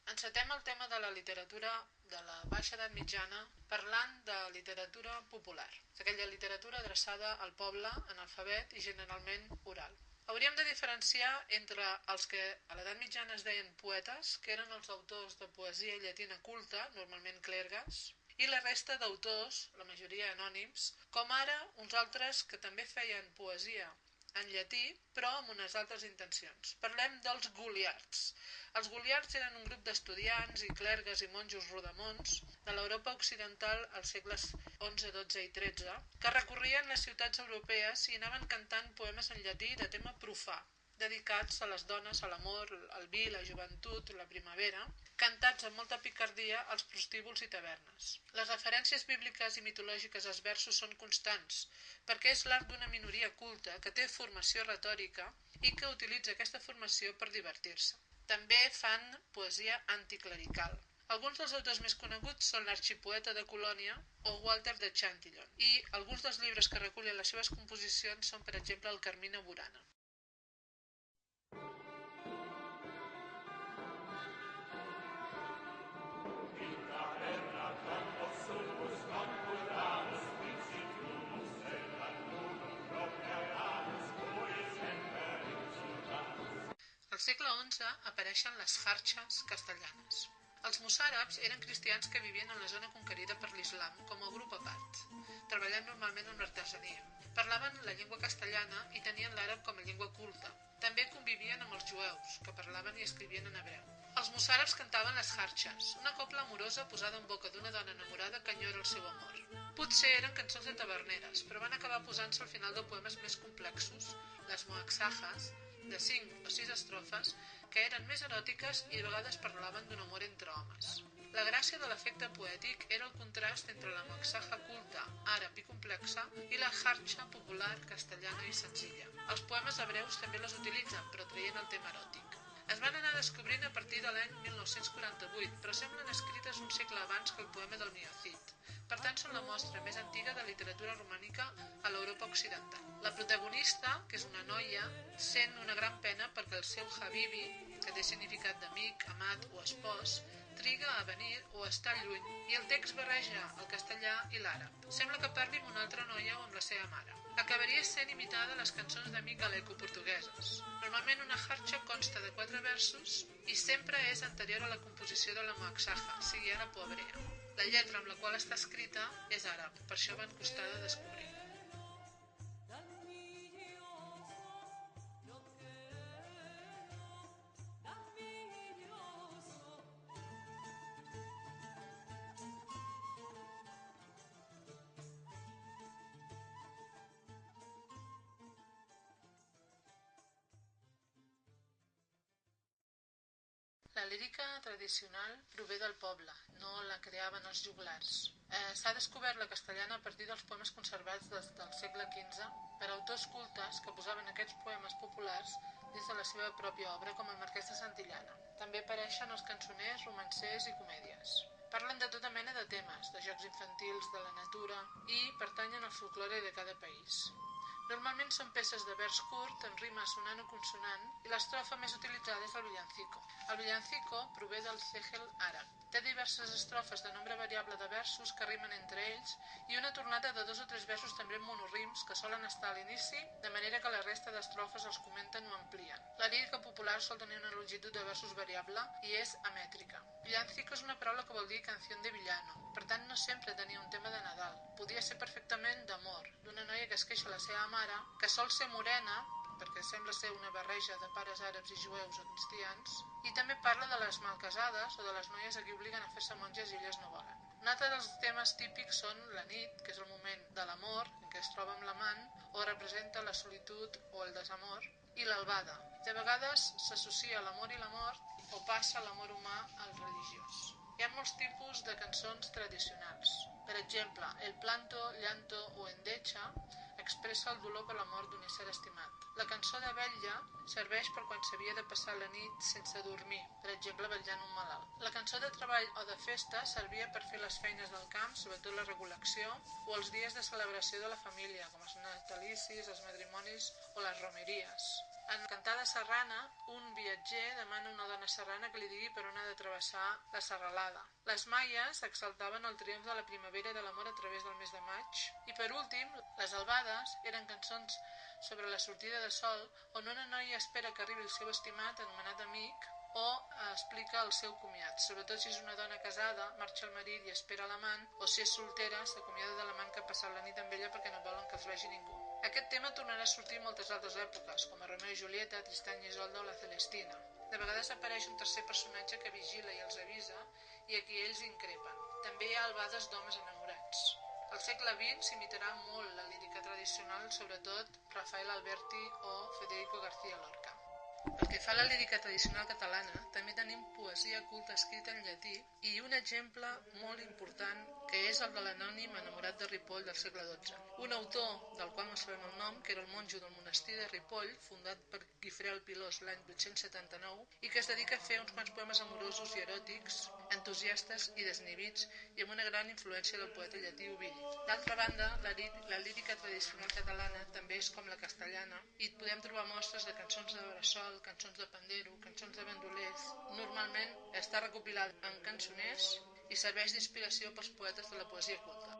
Encetem el tema de la literatura de la Baixa Edat Mitjana parlant de literatura popular, aquella literatura adreçada al poble analfabet i generalment oral. Hauríem de diferenciar entre els que a l'edat mitjana es deien poetes, que eren els autors de poesia llatina culta, normalment clergues, i la resta d'autors, la majoria anònims, com ara uns altres que també feien poesia en llatí, però amb unes altres intencions. Parlem dels goliards. Els goliards eren un grup d'estudiants i clergues i monjos rodamons de l'Europa occidental als segles XI, XII i XIII, que recorrien les ciutats europees i anaven cantant poemes en llatí de tema profà, dedicats a les dones, a l'amor, al vi, la joventut, la primavera, cantats amb molta picardia als prostíbuls i tavernes. Les referències bíbliques i mitològiques als versos són constants, perquè és l'art d'una minoria culta que té formació retòrica i que utilitza aquesta formació per divertir-se. També fan poesia anticlerical. Alguns dels autors més coneguts són l'arxipoeta de Colònia o Walter de Chantillon, i alguns dels llibres que recullen les seves composicions són, per exemple, el Carmina Burana. Al segle XI apareixen les jarxes castellanes. Els mossàrabs eren cristians que vivien en la zona conquerida per l'islam com a grup a part, treballant normalment amb l'artesania. Parlaven la llengua castellana i tenien l'àrab com a llengua culta. També convivien amb els jueus, que parlaven i escrivien en hebreu. Els mossàrabs cantaven les jarxes, una copla amorosa posada en boca d'una dona enamorada que enyora el seu amor. Potser eren cançons de taverneres, però van acabar posant-se al final de poemes més complexos, les moaxajas, de 5 o 6 estrofes, que eren més eròtiques i a vegades parlaven d'un amor entre homes. La gràcia de l'efecte poètic era el contrast entre la moaxaja culta, àrab i complexa, i la jarxa popular castellana i senzilla. Els poemes hebreus també les utilitzen, però traient el tema eròtic. Es van anar descobrint a partir de l'any 1948, però semblen escrites un segle abans que el poema del Miocid. Per tant, són la mostra més antiga de literatura romànica a l'Europa occidental. La protagonista, que és una noia, sent una gran pena perquè el seu habibi, que té significat d'amic, amat o espòs, triga a venir o a estar lluny, i el text barreja el castellà i l'àrab. Sembla que parli amb una altra noia o amb la seva mare. Acabaria sent imitada a les cançons d'amic galeco-portugueses. Normalment una jarxa consta de 4 versos i sempre és anterior a la composició de la moaxaja, sigui àrab o hebrea. La lletra amb la qual està escrita és àrab, per això van costar de descobrir. La lírica tradicional prové del poble, no la creaven els joglars. S'ha descobert la castellana a partir dels poemes conservats des del segle XV per autors cultes que posaven aquests poemes populars dins de la seva pròpia obra, com el Marquès de Santillana. També apareixen els cançoners, romancers i comèdies. Parlen de tota mena de temes, de jocs infantils, de la natura, i pertanyen al folklore de cada país. Normalment són peces de vers curt, amb rima sonant o consonant, i l'estrofa més utilitzada és el villancico. El villancico prové del cegel àrab. Té diverses estrofes de nombre variable de versos que rimen entre ells i una tornada de 2 o 3 versos també monorrims que solen estar a l'inici, de manera que la resta d'estrofes els comenten o amplien. La lírica popular sol tenir una longitud de versos variable i és amètrica. Villancico és una paraula que vol dir canción de villano, per tant no sempre tenia un tema de Nadal. Podia ser perfectament d'amor, d'una noia que es queixa a la seva mare, que sol ser morena, perquè sembla ser una barreja de pares àrabs i jueus o cristians, i també parla de les malcasades o de les noies a qui obliguen a fer-se monges i elles no volen. Un altre dels temes típics són la nit, que és el moment de l'amor, en què es troba amb l'amant, o representa la solitud o el desamor, i l'albada. De vegades s'associa l'amor i la mort o passa l'amor humà al religiós. Hi ha molts tipus de cançons tradicionals. Per exemple, el planto, llanto o endecha, expressa el dolor per la mort d'un ésser estimat. La cançó de vetlla serveix per quan s'havia de passar la nit sense dormir, per exemple vetllant un malalt. La cançó de treball o de festa servia per fer les feines del camp, sobretot la recol·lecció, o els dies de celebració de la família, com els natalicis, els matrimonis o les romeries. En Cantada Serrana, un viatger demana a una dona serrana que li digui per on ha de travessar la serralada. Les maies exaltaven el triomf de la primavera i de l'amor a través del mes de maig. I per últim, les albades eren cançons sobre la sortida de sol on una noia espera que arribi el seu estimat, anomenat amic, o explica el seu comiat. Sobretot si és una dona casada, marxa el marit i espera l'amant, o si és soltera, s'acomiada de l'amant que ha passat la nit amb ella perquè no volen que els vegi ningú. Aquest tema tornarà a sortir en moltes altres èpoques, com a Romeo i Julieta, Tristany i Isolda o la Celestina. De vegades apareix un tercer personatge que vigila i els avisa i a qui ells increpen. També hi ha albades d'homes enamorats. Al segle XX s'imitarà molt la lírica tradicional, sobretot Rafael Alberti o Federico García Lorca. Pel que fa a la lírica tradicional catalana, també tenim poesia culta escrita en llatí i un exemple molt important que és el de l'anònim enamorat de Ripoll del segle XII. Un autor, del qual no sabem el nom, que era el monjo del monestir de Ripoll, fundat per Guifré el Pilós l'any 879, i que es dedica a fer uns quants poemes amorosos i eròtics, entusiastes i desinhibits, i amb una gran influència del poeta llatí Ovidi. D'altra banda, la lírica tradicional catalana també és com la castellana, i podem trobar mostres de cançons de bressol, cançons de pandero, cançons de bandolers. Normalment està recopilada en cançoners i serveix d'inspiració pels poetes de la poesia culta.